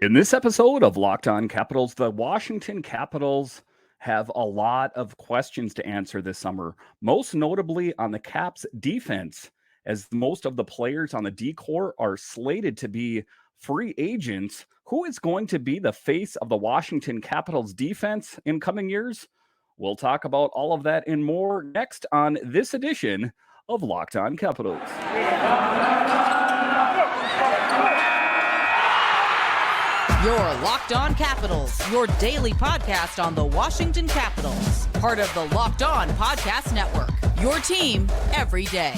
In this episode of Locked On Capitals, the Washington Capitals have a lot of questions to answer this summer, most notably on the Caps defense, as most of the players on the D-core are slated to be free agents. Who is going to be the face of the Washington Capitals defense in coming years? We'll talk about all of that and more next on this edition of Locked On Capitals. You're Locked On Capitals, your daily podcast on the Washington Capitals. Part of the Locked On Podcast Network, your team every day.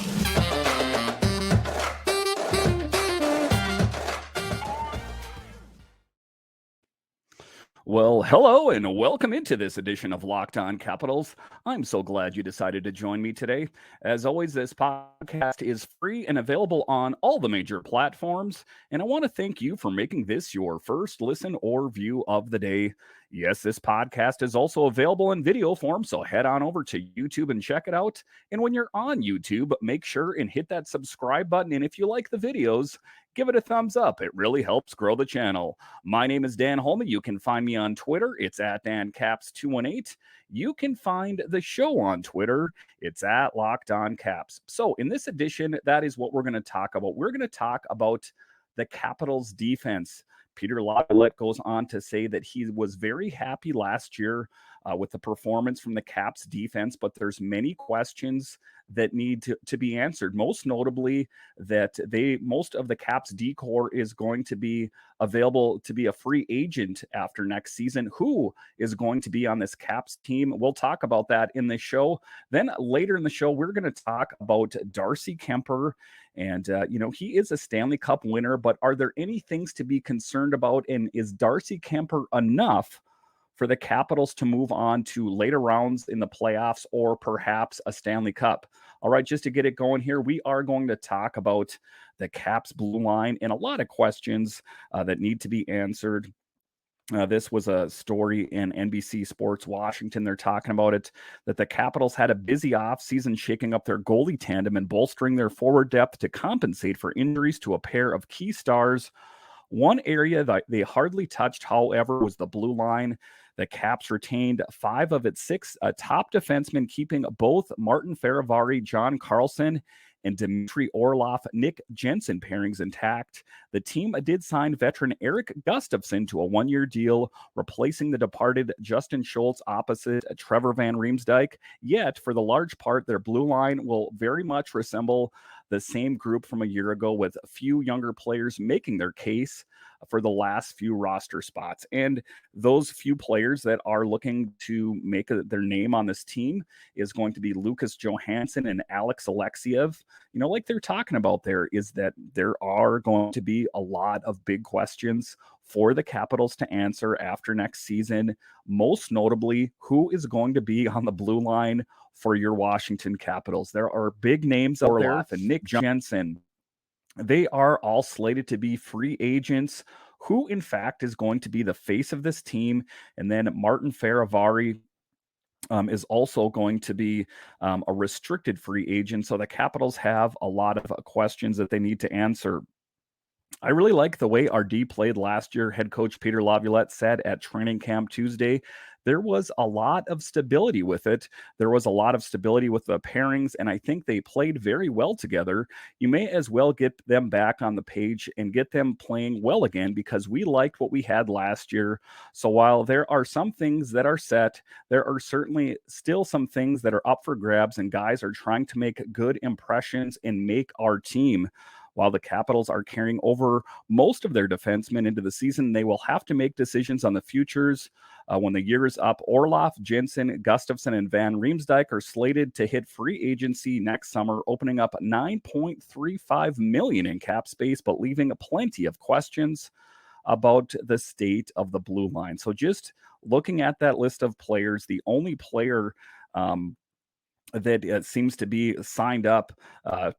Well, hello and welcome into this edition of Locked On Capitals. I'm so glad you decided to join me today. As always, this podcast is free and available on all the major platforms, and I want to thank you for making this your first listen or view of the day. Yes, this podcast is also available in video form, so head on over to YouTube and check it out. And when you're on YouTube, make sure and hit that subscribe button, and if you like the videos, give it a thumbs up. It really helps grow the channel. My name is Dan Holme. You can find me on Twitter. It's at DanCaps218. You can find the show on Twitter. It's at Locked On Caps. So in this edition, that is what we're going to talk about. We're going to talk about the Capitals defense. Peter Laviolette goes on to say that he was very happy last year with the performance from the Caps defense, but there's many questions that need to be answered. Most notably, that most of the Caps D-core is going to be available to be a free agent after next season. Who is going to be on this Caps team? We'll talk about that in the show. Then later in the show, we're going to talk about Darcy Kemper. And, he is a Stanley Cup winner, but are there any things to be concerned about? And is Darcy Kemper enough for the Capitals to move on to later rounds in the playoffs or perhaps a Stanley Cup? All right, just to get it going here, we are going to talk about the Caps blue line and a lot of questions that need to be answered. This was a story in NBC Sports Washington. They're talking about it, that the Capitals had a busy offseason shaking up their goalie tandem and bolstering their forward depth to compensate for injuries to a pair of key stars. One area that they hardly touched, however, was the blue line. The Caps retained 5 of its 6 top defensemen, keeping both Martin Feravari, John Carlson, and Dmitry Orlov, Nick Jensen pairings intact. The team did sign veteran Eric Gustafsson to a 1-year deal, replacing the departed Justin Schultz opposite Trevor Van Riemsdyk. Yet, for the large part, their blue line will very much resemble the same group from a year ago, with a few younger players making their case for the last few roster spots. And those few players that are looking to make their name on this team is going to be Lucas Johansson and Alex Alexiev. Like they're talking about there, is that there are going to be a lot of big questions for the Capitals to answer after next season. Most notably, who is going to be on the blue line for your Washington Capitals? There are big names out there. Orlov and Nick Jensen, they are all slated to be free agents. Who, in fact, is going to be the face of this team? And then Martin Feravari is also going to be a restricted free agent. So the Capitals have a lot of questions that they need to answer. I really like the way our D played last year. Head coach Peter Laviolette said at training camp Tuesday, there was a lot of stability with it. There was a lot of stability with the pairings, and I think they played very well together. You may as well get them back on the page and get them playing well again, because we liked what we had last year. So while there are some things that are set, there are certainly still some things that are up for grabs, and guys are trying to make good impressions and make our team. While the Capitals are carrying over most of their defensemen into the season, they will have to make decisions on the futures when the year is up. Orlov, Jensen, Gustafson, and Van Riemsdyk are slated to hit free agency next summer, opening up $9.35 million in cap space, but leaving plenty of questions about the state of the blue line. So just looking at that list of players, the only player that seems to be signed up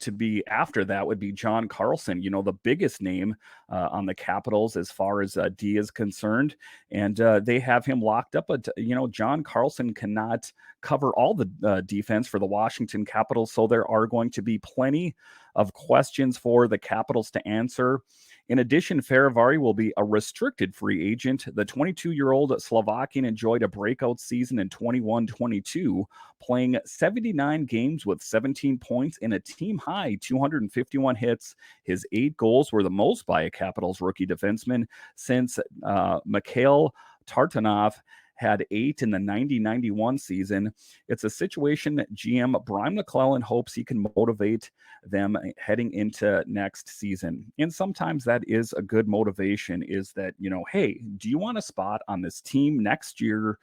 to be after that would be John Carlson, the biggest name on the Capitals as far as D is concerned. And they have him locked up. But, John Carlson cannot cover all the defense for the Washington Capitals. So there are going to be plenty of questions for the Capitals to answer. In addition, Ferivari will be a restricted free agent. The 22-year-old Slovakian enjoyed a breakout season in 21-22, playing 79 games with 17 points and a team-high 251 hits. His 8 goals were the most by a Capitals rookie defenseman since Mikhail Tartanov had 8 in the 90-91 season. It's a situation that GM Brian MacLellan hopes he can motivate them heading into next season. And sometimes that is a good motivation, is that, hey, do you want a spot on this team next year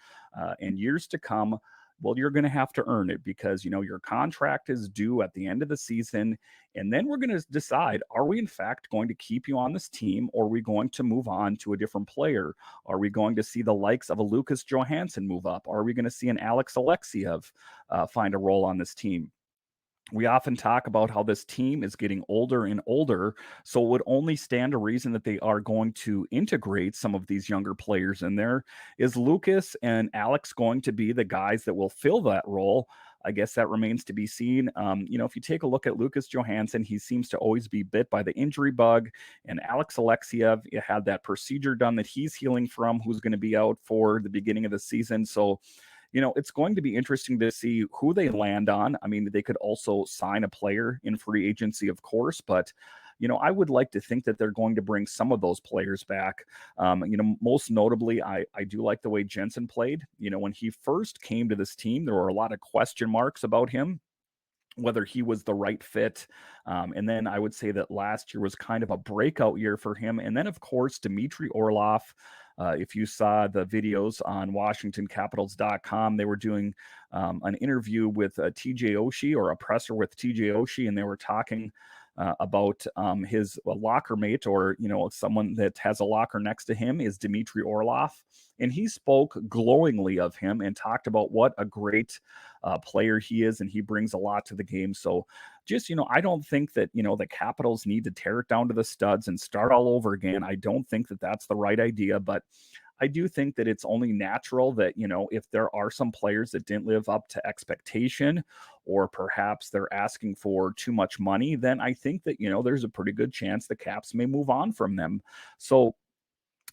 and years to come? Well, you're going to have to earn it because, your contract is due at the end of the season. And then we're going to decide, are we in fact going to keep you on this team, or are we going to move on to a different player? Are we going to see the likes of a Lucas Johansson move up? Are we going to see an Alex Alexiev find a role on this team? We often talk about how this team is getting older and older, so it would only stand to reason that they are going to integrate some of these younger players in there. Is Lucas and Alex going to be the guys that will fill that role? I guess that remains to be seen. If you take a look at Lucas Johansson, he seems to always be bit by the injury bug. And Alex Alexiev had that procedure done that he's healing from, who's going to be out for the beginning of the season. So, it's going to be interesting to see who they land on. I mean, they could also sign a player in free agency, of course, but I would like to think that they're going to bring some of those players back. Most notably, I do like the way Jensen played. When he first came to this team, there were a lot of question marks about him, whether he was the right fit. And then I would say that last year was kind of a breakout year for him. And then, of course, Dmitry Orlov. If you saw the videos on WashingtonCapitals.com, they were doing an interview with TJ Oshie, or a presser with TJ Oshie, and they were talking about his locker mate, or someone that has a locker next to him, is Dmitry Orlov, and he spoke glowingly of him and talked about what a great player he is, and he brings a lot to the game. So just, I don't think that, the Capitals need to tear it down to the studs and start all over again. I don't think that that's the right idea, but I do think that it's only natural that, if there are some players that didn't live up to expectation, or perhaps they're asking for too much money, then I think that, there's a pretty good chance the Caps may move on from them. So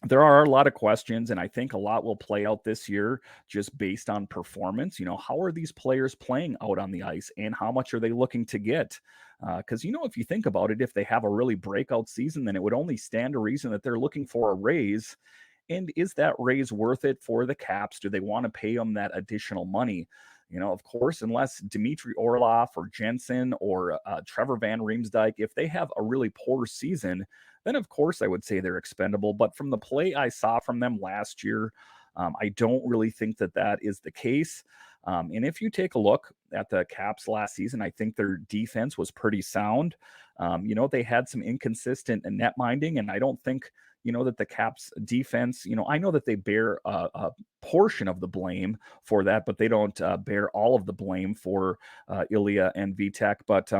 there are a lot of questions, and I think a lot will play out this year just based on performance. How are these players playing out on the ice, and how much are they looking to get? Because, if you think about it, if they have a really breakout season, then it would only stand to reason that they're looking for a raise. And is that raise worth it for the Caps? Do they want to pay them that additional money? Of course, unless Dmitry Orlov or Jensen or Trevor Van Riemsdyk, if they have a really poor season, then of course I would say they're expendable. But from the play I saw from them last year, I don't really think that that is the case. And if you take a look at the Caps last season, I think their defense was pretty sound. They had some inconsistent net minding, and I don't think, that the Caps defense, I know that they bear a portion of the blame for that, but they don't bear all of the blame for Ilya and Vitek. But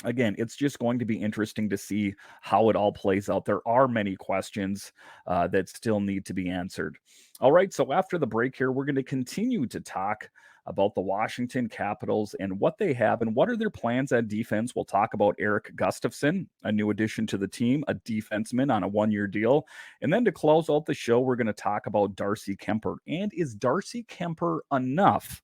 again, it's just going to be interesting to see how it all plays out. There are many questions that still need to be answered. All right, so after the break here, we're going to continue to talk about the Washington Capitals and what they have and what are their plans at defense. We'll talk about Erik Gustafsson, a new addition to the team, a defenseman on a one-year deal. And then to close out the show, we're going to talk about Darcy Kemper. And is Darcy Kemper enough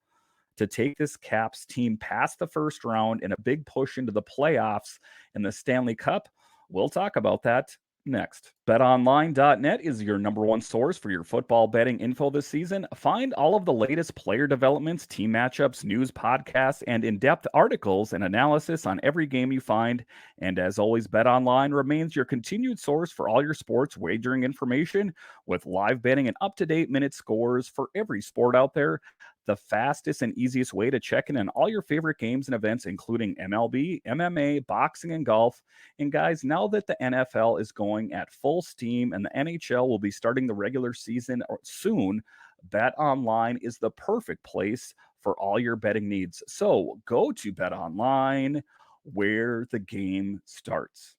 to take this Caps team past the first round and a big push into the playoffs and the Stanley Cup? We'll talk about that next. BetOnline.net is your number one source for your football betting info this season. Find all of the latest player developments, team matchups, news, podcasts, and in-depth articles and analysis on every game you find. And as always, BetOnline remains your continued source for all your sports wagering information, with live betting and up-to-date minute scores for every sport out there. The fastest and easiest way to check in on all your favorite games and events, including MLB, MMA, boxing, and golf. And guys, now that the NFL is going at full steam and the NHL will be starting the regular season soon, BetOnline is the perfect place for all your betting needs. So go to BetOnline, where the game starts.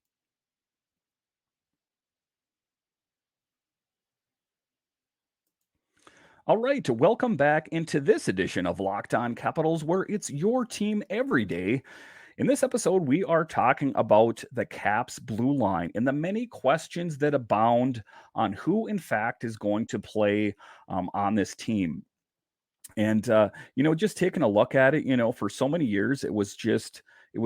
All right, welcome back into this edition of Locked On Capitals, where it's your team every day. In this episode, we are talking about the Caps blue line and the many questions that abound on who, in fact, is going to play on this team. And, just taking a look at it, for so many years, it was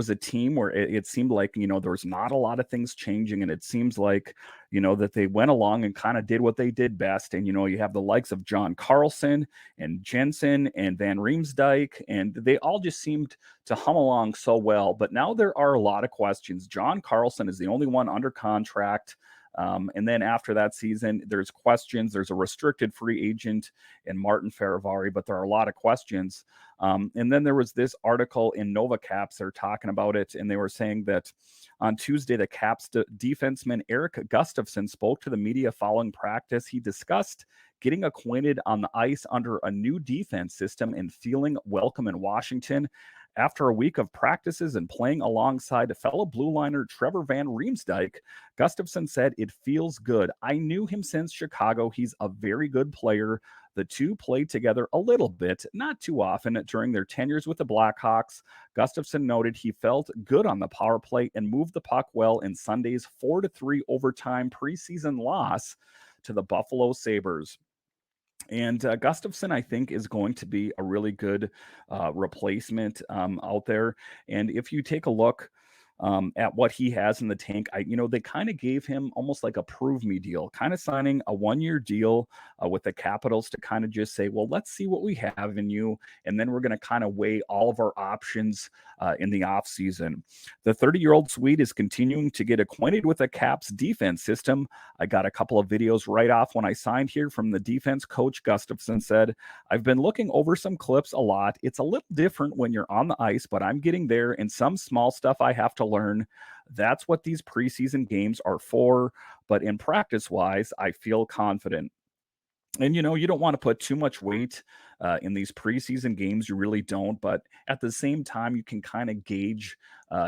a team where it seemed like, there was not a lot of things changing. And it seems like, that they went along and kind of did what they did best. And, you have the likes of John Carlson and Jensen and Van Riemsdyk, and they all just seemed to hum along so well. But now there are a lot of questions. John Carlson is the only one under contract. And then after that season, there's questions. There's a restricted free agent in Martin Faravari, but there are a lot of questions. And then there was this article in Nova Caps. They're talking about it, and they were saying that on Tuesday, the Caps defenseman Eric Gustafsson spoke to the media following practice. He discussed getting acquainted on the ice under a new defense system and feeling welcome in Washington. After a week of practices and playing alongside fellow blue liner Trevor Van Riemsdyk, Gustafson said, "It feels good. I knew him since Chicago. He's a very good player." The two played together a little bit, not too often, during their tenures with the Blackhawks. Gustafson noted he felt good on the power play and moved the puck well in Sunday's 4-3 overtime preseason loss to the Buffalo Sabres. And Gustafson, I think, is going to be a really good replacement out there. And if you take a look at what he has in the tank, they kind of gave him almost like a prove me deal, kind of signing a 1-year deal with the Capitals to kind of just say, well, let's see what we have in you. And then we're going to kind of weigh all of our options in the offseason. The 30-year-old Swede is continuing to get acquainted with the Caps defense system. I got a couple of videos right off when I signed here from the defense coach. Gustafson said, "I've been looking over some clips a lot. It's a little different when you're on the ice, but I'm getting there, and some small stuff I have to learn. That's what these preseason games are for. But in practice wise, I feel confident." And you don't want to put too much weight in these preseason games. You really don't. But at the same time, you can kind of gauge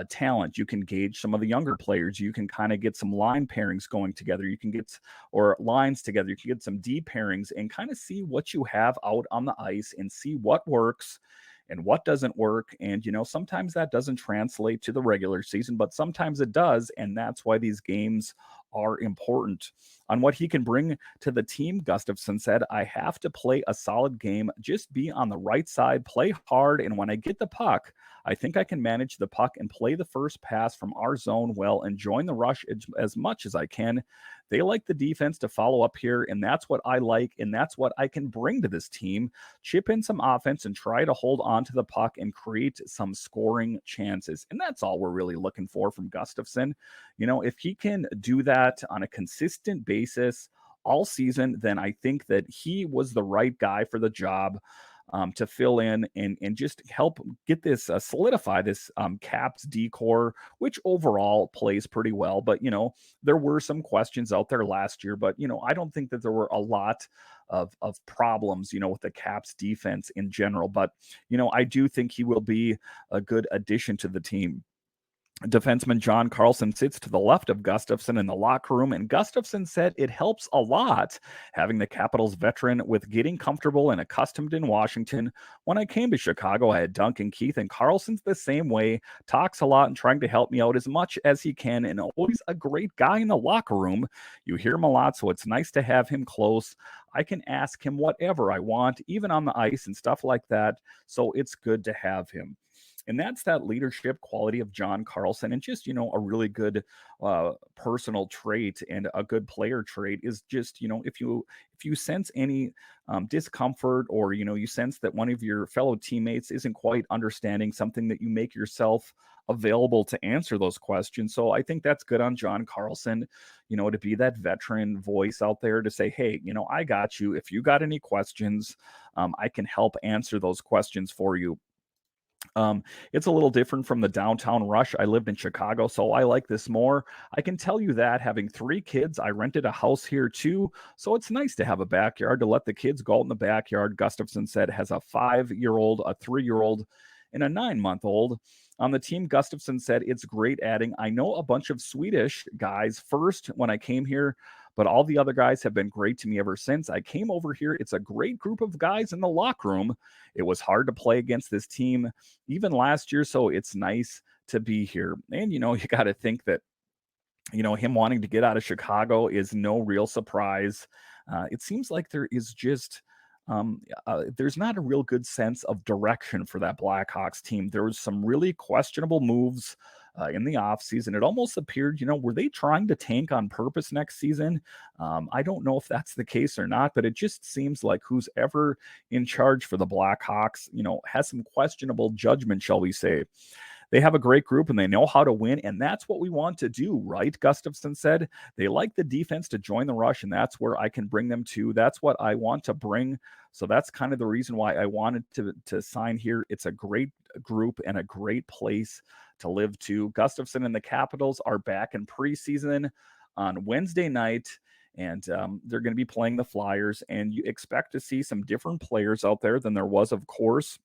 talent. You can gauge some of the younger players. You can kind of get some line pairings going together. You can get, or lines together. You can get some D pairings and kind of see what you have out on the ice and see what works and what doesn't work. And, sometimes that doesn't translate to the regular season, but sometimes it does. And that's why these games are important. On what he can bring to the team, Gustafson said, "I have to play a solid game, just be on the right side, play hard, and when I get the puck, I think I can manage the puck and play the first pass from our zone well and join the rush as much as I can. They like the defense to follow up here, and that's what I like, and that's what I can bring to this team. Chip in some offense and try to hold on to the puck and create some scoring chances." And that's all we're really looking for from Gustafson. If he can do that on a consistent basis all season, then I think that he was the right guy for the job. To fill in and just help get this solidify this Caps decor, which overall plays pretty well. But there were some questions out there last year, but I don't think that there were a lot of problems with the Caps defense in general. But I do think he will be a good addition to the team. Defenseman John Carlson sits to the left of Gustafson in the locker room, and Gustafson said it helps a lot having the Capitals veteran with getting comfortable and accustomed in Washington. "When I came to Chicago, I had Duncan Keith, and Carlson's the same way, talks a lot and trying to help me out as much as he can, and always a great guy in the locker room. You hear him a lot, so it's nice to have him close. I can ask him whatever I want, even on the ice and stuff like that, so it's good to have him." And that's that leadership quality of John Carlson, and just a really good personal trait and a good player trait is just if you sense any discomfort, or you sense that one of your fellow teammates isn't quite understanding something, that you make yourself available to answer those questions. So I think that's good on John Carlson, to be that veteran voice out there to say, "Hey, I got you. If you got any questions, I can help answer those questions for you." It's a little different from the downtown rush. I lived in Chicago, so I like this more. I can tell you that having 3 kids, I rented a house here too, so it's nice to have a backyard to let the kids go out in the backyard. Gustafson said has a 5-year-old, a 3-year-old, and a 9-month-old. On the team, Gustafson said, "It's great," adding, "I know a bunch of Swedish guys first when I came here, but all the other guys have been great to me ever since I came over here. It's a great group of guys in the locker room. It was hard to play against this team even last year, so it's nice to be here. And, you got to think that, him wanting to get out of Chicago is no real surprise. It seems like there is just there's not a real good sense of direction for that Blackhawks team. There was some really questionable moves in the offseason. It almost appeared, were they trying to tank on purpose next season? I don't know if that's the case or not, but it just seems like who's ever in charge for the Blackhawks, has some questionable judgment, shall we say. They have a great group and they know how to win, and that's what we want to do, right? Gustafsson said they like the defense to join the rush, and that's where I can bring them to. That's what I want to bring. So that's kind of the reason why I wanted to sign here. It's a great group and a great place to live to. Gustafsson and the Capitals are back in preseason on Wednesday night. And they're going to be playing the Flyers, and you expect to see some different players out there than there was, of course,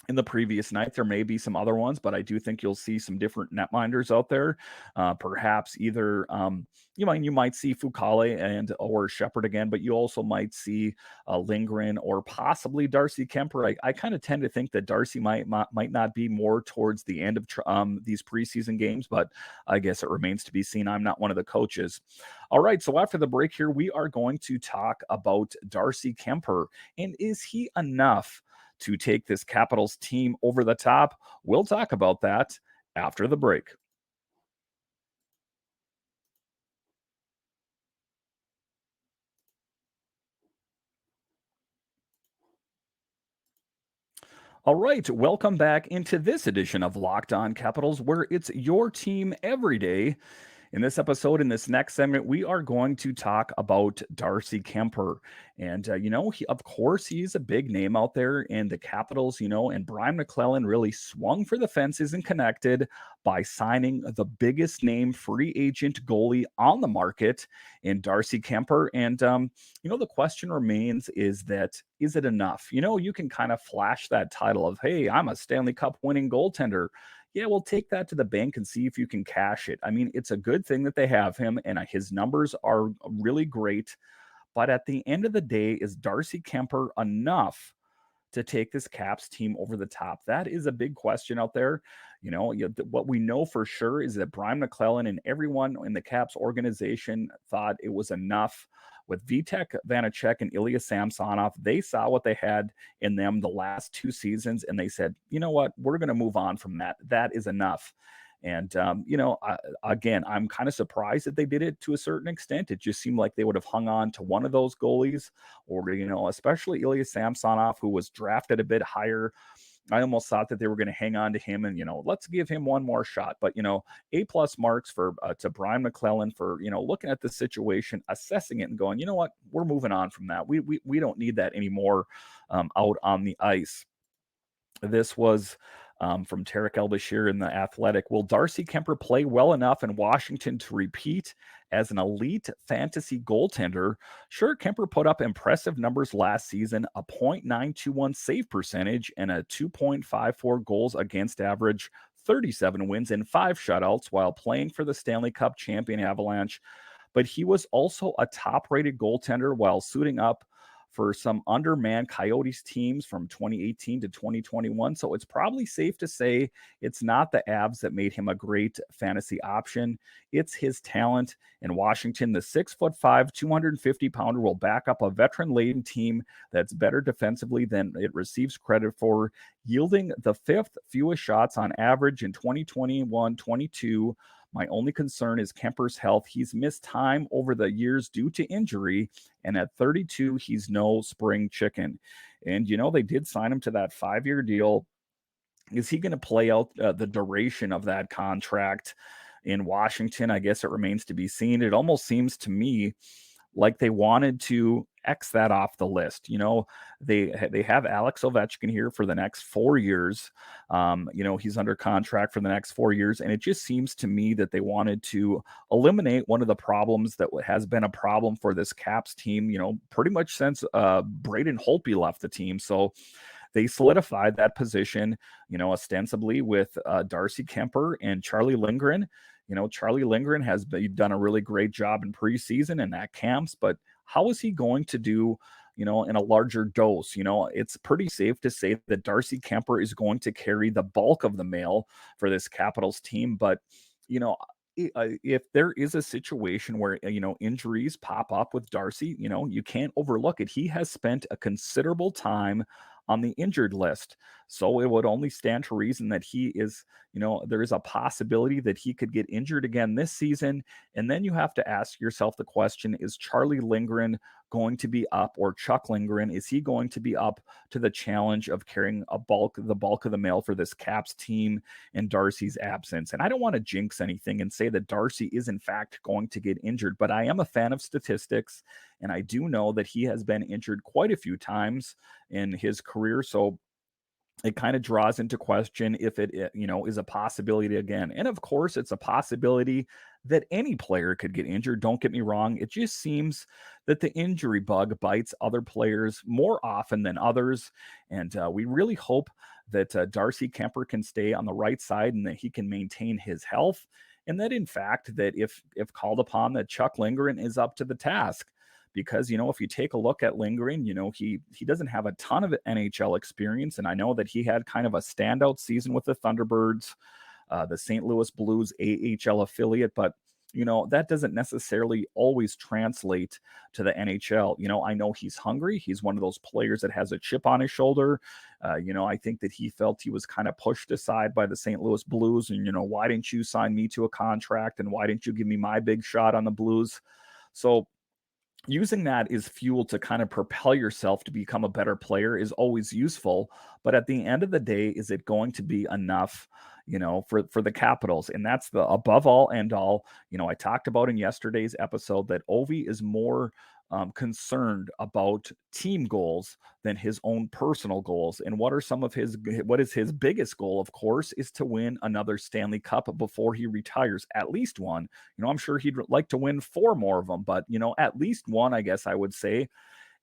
in the previous night. There may be some other ones, but I do think you'll see some different netminders out there. Perhaps either you might see Fucale and or Shepard again, but you also might see Lindgren or possibly Darcy Kemper. I kind of tend to think that Darcy might not be more towards the end of these preseason games, but I guess it remains to be seen. I'm not one of the coaches. All right, so after the break here, we are going to talk about Darcy Kemper, and is he enough to take this Capitals team over the top? We'll talk about that after the break. All right, welcome back into this edition of Locked On Capitals, where it's your team every day. In this episode, in this next segment, we are going to talk about Darcy Kemper. And, of course, he's a big name out there in the Capitals, and Brian MacLellan really swung for the fences and connected by signing the biggest name free agent goalie on the market in Darcy Kemper. And, the question remains is it enough? You can kind of flash that title of, hey, I'm a Stanley Cup winning goaltender. Yeah, well, take that to the bank and see if you can cash it. I mean, it's a good thing that they have him, and his numbers are really great. But at the end of the day, is Darcy Kemper enough to take this Caps team over the top? That is a big question out there. What we know for sure is that Brian MacLellan and everyone in the Caps organization thought it was enough. With Vitek Vanacek and Ilya Samsonov, they saw what they had in them the last 2 seasons, and they said, you know what, we're going to move on from that. That is enough. And, again, I'm kind of surprised that they did it to a certain extent. It just seemed like they would have hung on to one of those goalies, or, especially Ilya Samsonov, who was drafted a bit higher. I almost thought that they were going to hang on to him and, let's give him one more shot. But, A+ marks for to Brian MacLellan for, looking at the situation, assessing it and going, you know what, we're moving on from that. We don't need that anymore out on the ice. This was from Tarek El-Bashir in The Athletic. Will Darcy Kemper play well enough in Washington to repeat as an elite fantasy goaltender? Sure, Kemper put up impressive numbers last season, a .921 save percentage and a 2.54 goals against average, 37 wins and 5 shutouts while playing for the Stanley Cup champion Avalanche. But he was also a top-rated goaltender while suiting up for some undermanned Coyotes teams from 2018 to 2021. So it's probably safe to say it's not the Avs that made him a great fantasy option. It's his talent. In Washington, the 6'5", 250-pounder will back up a veteran-laden team that's better defensively than it receives credit for, yielding the 5th fewest shots on average in 2021-22. My only concern is Kemper's health. He's missed time over the years due to injury, and at 32, he's no spring chicken. And, they did sign him to that 5-year deal. Is he going to play out the duration of that contract in Washington? I guess it remains to be seen. It almost seems to me like they wanted to X that off the list. They have Alex Ovechkin here for the next 4 years. He's under contract for the next 4 years. And it just seems to me that they wanted to eliminate one of the problems that has been a problem for this Caps team, pretty much since Braden Holtby left the team. So they solidified that position, ostensibly with Darcy Kemper and Charlie Lindgren. Charlie Lindgren has done a really great job in preseason and at camps, but how is he going to do in a larger dose. It's pretty safe to say that Darcy Kemper is going to carry the bulk of the mail for this Capitals team. But, you know, if there is a situation where, injuries pop up with Darcy, you can't overlook it. He has spent a considerable time on the injured list. So it would only stand to reason that he is, there is a possibility that he could get injured again this season. And then you have to ask yourself the question, is Charlie Lindgren going to be up, or Chuck Lindgren, is he going to be up to the challenge of carrying the bulk of the mail for this Caps team in Darcy's absence? And I don't want to jinx anything and say that Darcy is in fact going to get injured, but I am a fan of statistics, and I do know that he has been injured quite a few times in his career. So it kind of draws into question if it is a possibility again. And of course, it's a possibility that any player could get injured. Don't get me wrong. It just seems that the injury bug bites other players more often than others. And we really hope that Darcy Kemper can stay on the right side and that he can maintain his health. And that, in fact, that if called upon, that Chuck Lindgren is up to the task. Because, if you take a look at Lindgren, he doesn't have a ton of NHL experience. And I know that he had kind of a standout season with the Thunderbirds, the St. Louis Blues AHL affiliate. But, that doesn't necessarily always translate to the NHL. I know he's hungry. He's one of those players that has a chip on his shoulder. I think that he felt he was kind of pushed aside by the St. Louis Blues. And, why didn't you sign me to a contract? And why didn't you give me my big shot on the Blues? So, using that as fuel to kind of propel yourself to become a better player is always useful. But at the end of the day, is it going to be enough, for the Capitals? And that's the above all end all. I talked about in yesterday's episode that Ovi is more concerned about team goals than his own personal goals. And what is his biggest goal? Of course, is to win another Stanley Cup before he retires, at least one. I'm sure he'd like to win 4 more of them, but at least one, I guess I would say.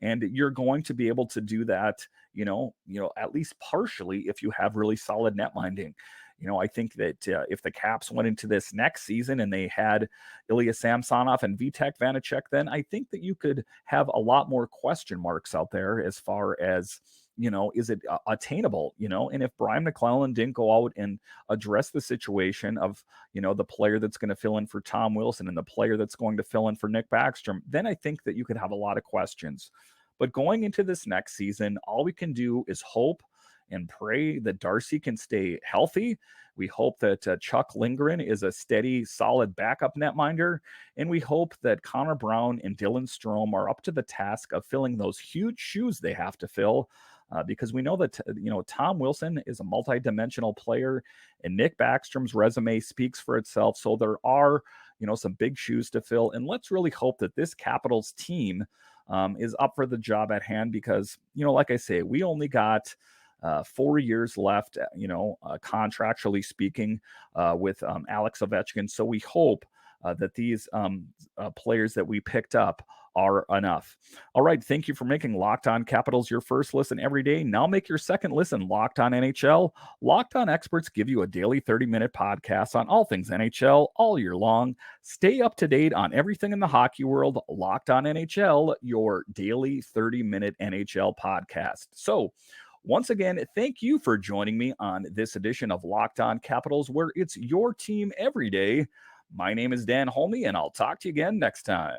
And you're going to be able to do that, at least partially, if you have really solid net minding. I think that if the Caps went into this next season and they had Ilya Samsonov and Vitek Vanacek, then I think that you could have a lot more question marks out there as far as, is it attainable? And if Brian MacLellan didn't go out and address the situation of, the player that's going to fill in for Tom Wilson and the player that's going to fill in for Nick Backstrom, then I think that you could have a lot of questions. But going into this next season, all we can do is hope and pray that Darcy can stay healthy. We hope that Chuck Lindgren is a steady, solid backup netminder. And we hope that Connor Brown and Dylan Strome are up to the task of filling those huge shoes they have to fill. Because we know that, Tom Wilson is a multidimensional player and Nick Backstrom's resume speaks for itself. So there are, some big shoes to fill. And let's really hope that this Capitals team is up for the job at hand because, like I say, we only got 4 years left, contractually speaking, with Alex Ovechkin. So we hope that these players that we picked up are enough. All right. Thank you for making Locked On Capitals your first listen every day. Now make your second listen Locked On NHL. Locked On experts give you a daily 30-minute podcast on all things NHL all year long. Stay up to date on everything in the hockey world. Locked On NHL, your daily 30-minute NHL podcast. So, once again, thank you for joining me on this edition of Locked On Capitals, where it's your team every day. My name is Dan Holme, and I'll talk to you again next time.